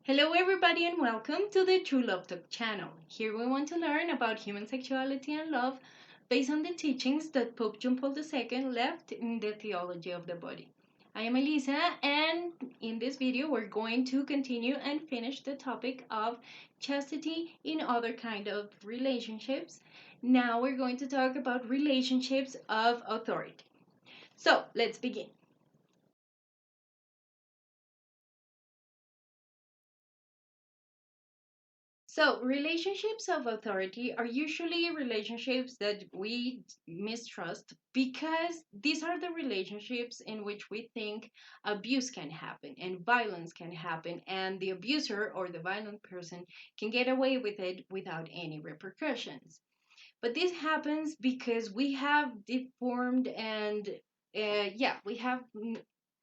Hello everybody and welcome to the True Love Talk channel. Here we want to learn about human sexuality and love based on the teachings that Pope John Paul II left in the Theology of the Body. I am Elisa and in this video we're going to continue and finish the topic of chastity in other kind of relationships. Now we're going to talk about relationships of authority. So let's begin. So, relationships of authority are usually relationships that we mistrust because these are the relationships in which we think abuse can happen and violence can happen, and the abuser or the violent person can get away with it without any repercussions. But this happens because we have deformed and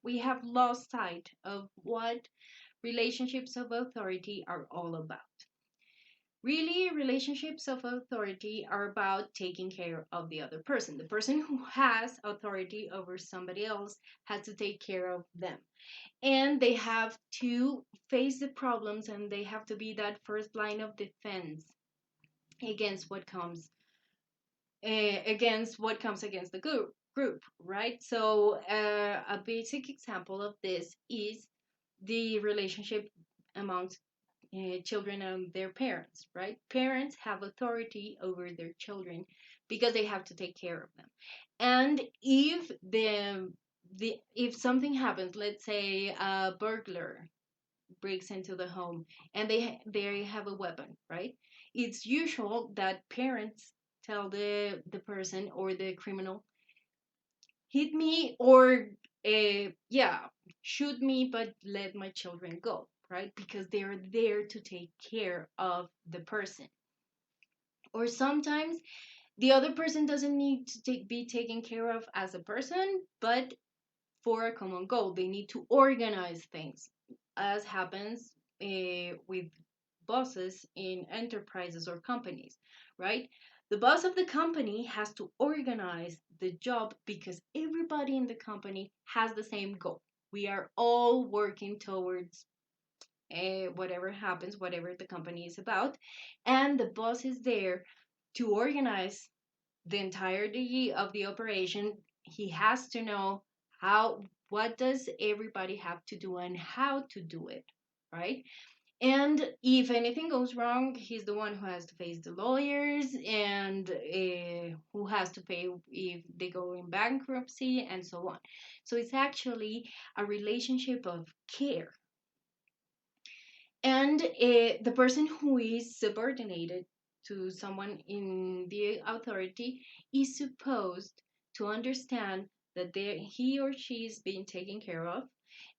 we have lost sight of what relationships of authority are all about. Really, relationships of authority are about taking care of the other person. The person who has authority over somebody else has to take care of them. And they have to face the problems and they have to be that first line of defense against what comes against the group, right? So a basic example of this is the relationship amongst children and their parents, right? Parents have authority over their children because they have to take care of them. And if if something happens, let's say a burglar breaks into the home and they have a weapon, right? It's usual that parents tell the person or the criminal, hit me or yeah, shoot me, but let my children go, right? Because they're there to take care of the person. Or sometimes the other person doesn't need to be taken care of as a person, but for a common goal. They need to organize things, as happens with bosses in enterprises or companies, right? The boss of the company has to organize the job because everybody in the company has the same goal. We are all working towards whatever happens, whatever the company is about, and the boss is there to organize the entirety of the operation. He has to know what does everybody have to do and how to do it, right? And if anything goes wrong, he's the one who has to face the lawyers and who has to pay if they go in bankruptcy and so on. So it's actually a relationship of care. And the person who is subordinated to someone in the authority is supposed to understand that he or she is being taken care of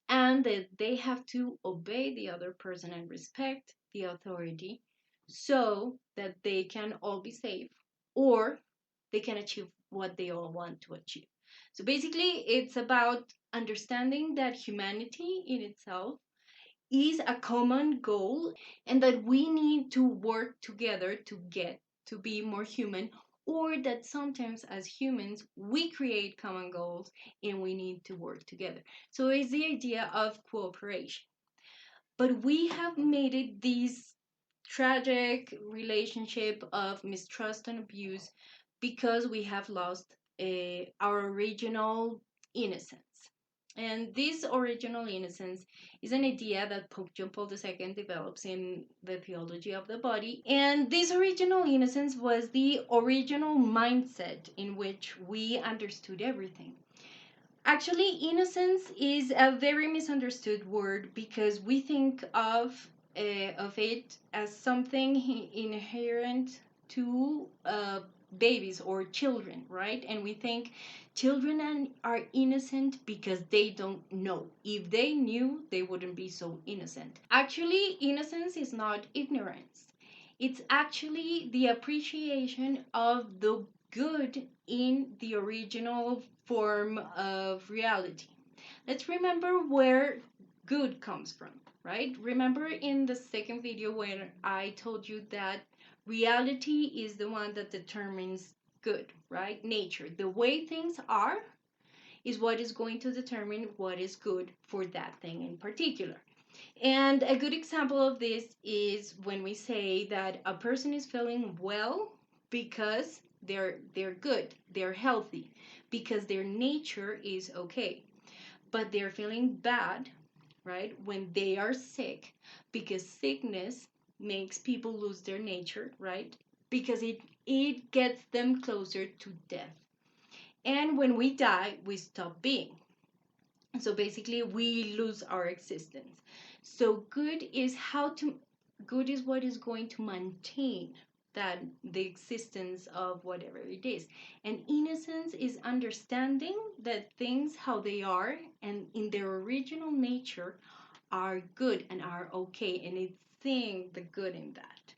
and that they have to obey the other person and respect the authority so that they can all be safe or they can achieve what they all want to achieve. So basically, it's about understanding that humanity in itself is a common goal and that we need to work together to get to be more human, or that sometimes as humans we create common goals and we need to work together. So it's the idea of cooperation. But we have made it this tragic relationship of mistrust and abuse because we have lost our original innocence. And this original innocence is an idea that Pope John Paul II develops in the Theology of the Body. And this original innocence was the original mindset in which we understood everything. Actually, innocence is a very misunderstood word because we think of it as something inherent to babies or children, right? And we think children are innocent because they don't know. If they knew, they wouldn't be so innocent. Actually, innocence is not ignorance. It's actually the appreciation of the good in the original form of reality. Let's remember where good comes from, right? Remember in the second video where I told you that reality is the one that determines good, right? Nature, the way things are, is what is going to determine what is good for that thing in particular. And a good example of this is when we say that a person is feeling well because they're good, they're healthy, because their nature is okay. But they're feeling bad, right, when they are sick, because sickness makes people lose their nature, right? Because it gets them closer to death. And when we die, we stop being. So basically we lose our existence. So good is what is going to maintain that the existence of whatever it is. And innocence is understanding that things how they are and in their original nature are good and are okay, and it's seeing the good in that.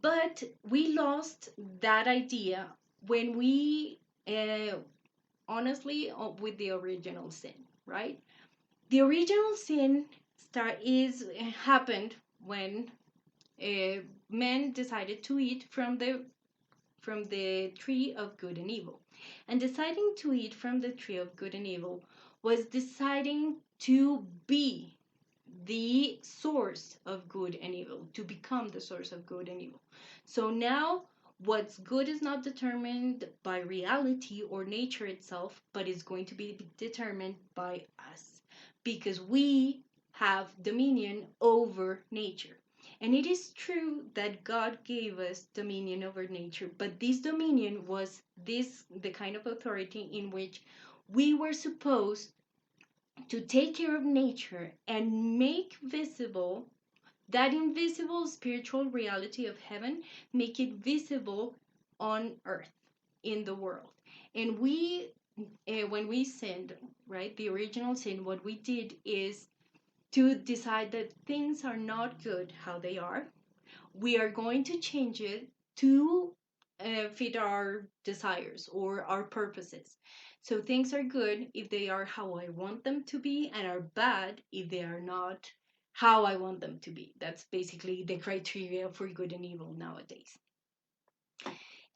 But we lost that idea when we honestly with the original sin, right? The original sin happened when uh, men decided to eat from the tree of good and evil. And deciding to eat from the tree of good and evil was deciding to be the source of good and evil, to become the source of good and evil. So now what's good is not determined by reality or nature itself, but is going to be determined by us because we have dominion over nature. And it is true that God gave us dominion over nature, but this dominion was the kind of authority in which we were supposed to take care of nature and make visible that invisible spiritual reality of heaven, make it visible on earth, in the world. And when we sinned, right, the original sin, what we did is to decide that things are not good how they are. We are going to change it to fit our desires or our purposes. So things are good if they are how I want them to be, and are bad if they are not how I want them to be. That's basically the criteria for good and evil nowadays.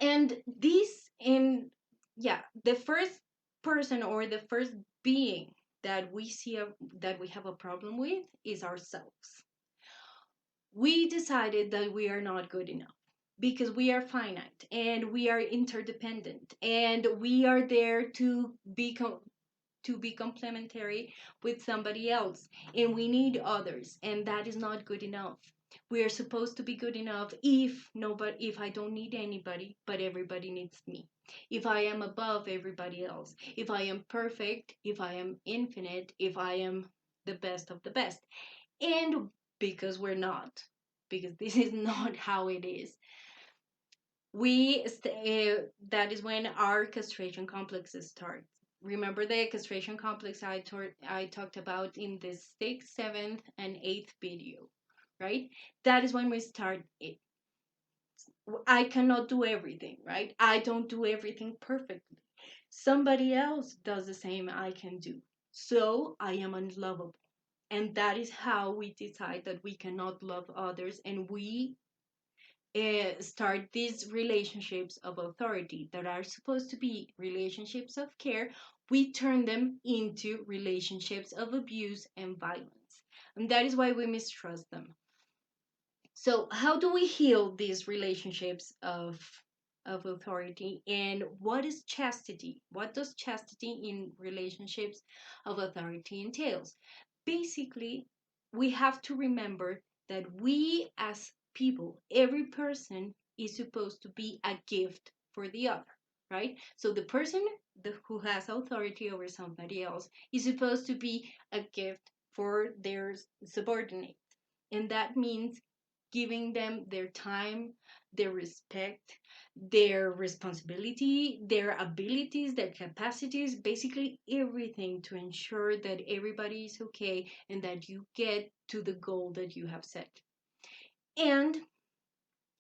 And this, in yeah, the first person or the first being that that we have a problem with is ourselves. We decided that we are not good enough because we are finite and we are interdependent and we are there to be complementary with somebody else, and we need others, and that is not good enough. We are supposed to be good enough if I don't need anybody but everybody needs me, if I am above everybody else, if I am perfect, if I am infinite, if I am the best of the best. And because we're not, because this is not how it is, that is when our castration complexes start. Remember the castration complex I talked about in the sixth, seventh, and eighth video, right? That is when we start it. I cannot do everything, right? I don't do everything perfectly. Somebody else does the same I can do. So I am unlovable. And that is how we decide that we cannot love others, and we start these relationships of authority that are supposed to be relationships of care. We turn them into relationships of abuse and violence. And that is why we mistrust them. So how do we heal these relationships of authority, and what is chastity? What does chastity in relationships of authority entails? Basically, we have to remember that we as people, every person is supposed to be a gift for the other, right? So the person who has authority over somebody else is supposed to be a gift for their subordinate, and that means giving them their time, their respect, their responsibility, their abilities, their capacities, basically everything to ensure that everybody is okay and that you get to the goal that you have set. And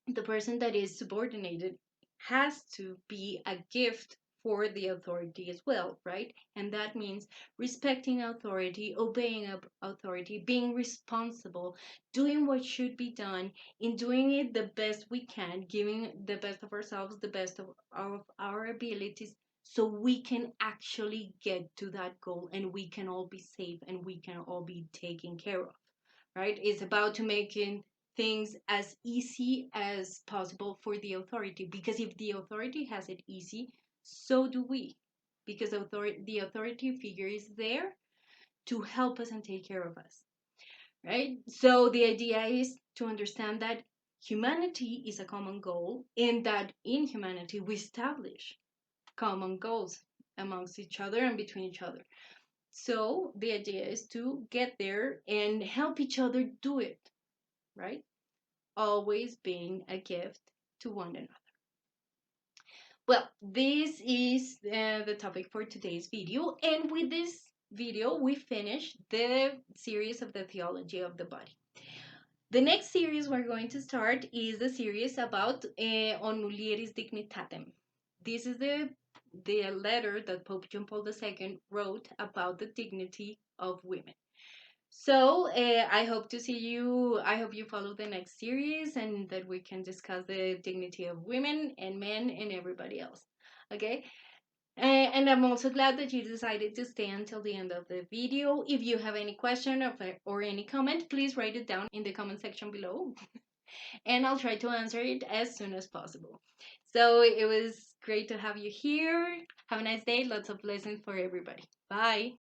the person that is subordinated has to be a gift for the authority as well, right? And that means respecting authority, obeying authority, being responsible, doing what should be done, in doing it the best we can, giving the best of ourselves, the best of our abilities, so we can actually get to that goal and we can all be safe and we can all be taken care of. right? It's about to making things as easy as possible for the authority, because if the authority has it easy, so do we, because the authority figure is there to help us and take care of us, right? So the idea is to understand that humanity is a common goal, and that in humanity we establish common goals amongst each other and between each other. So the idea is to get there and help each other do it, right? Always being a gift to one another. Well, this is the topic for today's video. And with this video, we finish the series of the theology of the body. The next series we're going to start is the series about On Mulieris Dignitatem. This is the letter that Pope John Paul II wrote about the dignity of women. So I hope to see you. I hope you follow the next series and that we can discuss the dignity of women and men and everybody else. Okay. And I'm also glad that you decided to stay until the end of the video. If you have any question or any comment, please write it down in the comment section below and I'll try to answer it as soon as possible. So it was great to have you here. Have a nice day. Lots of blessings for everybody. Bye.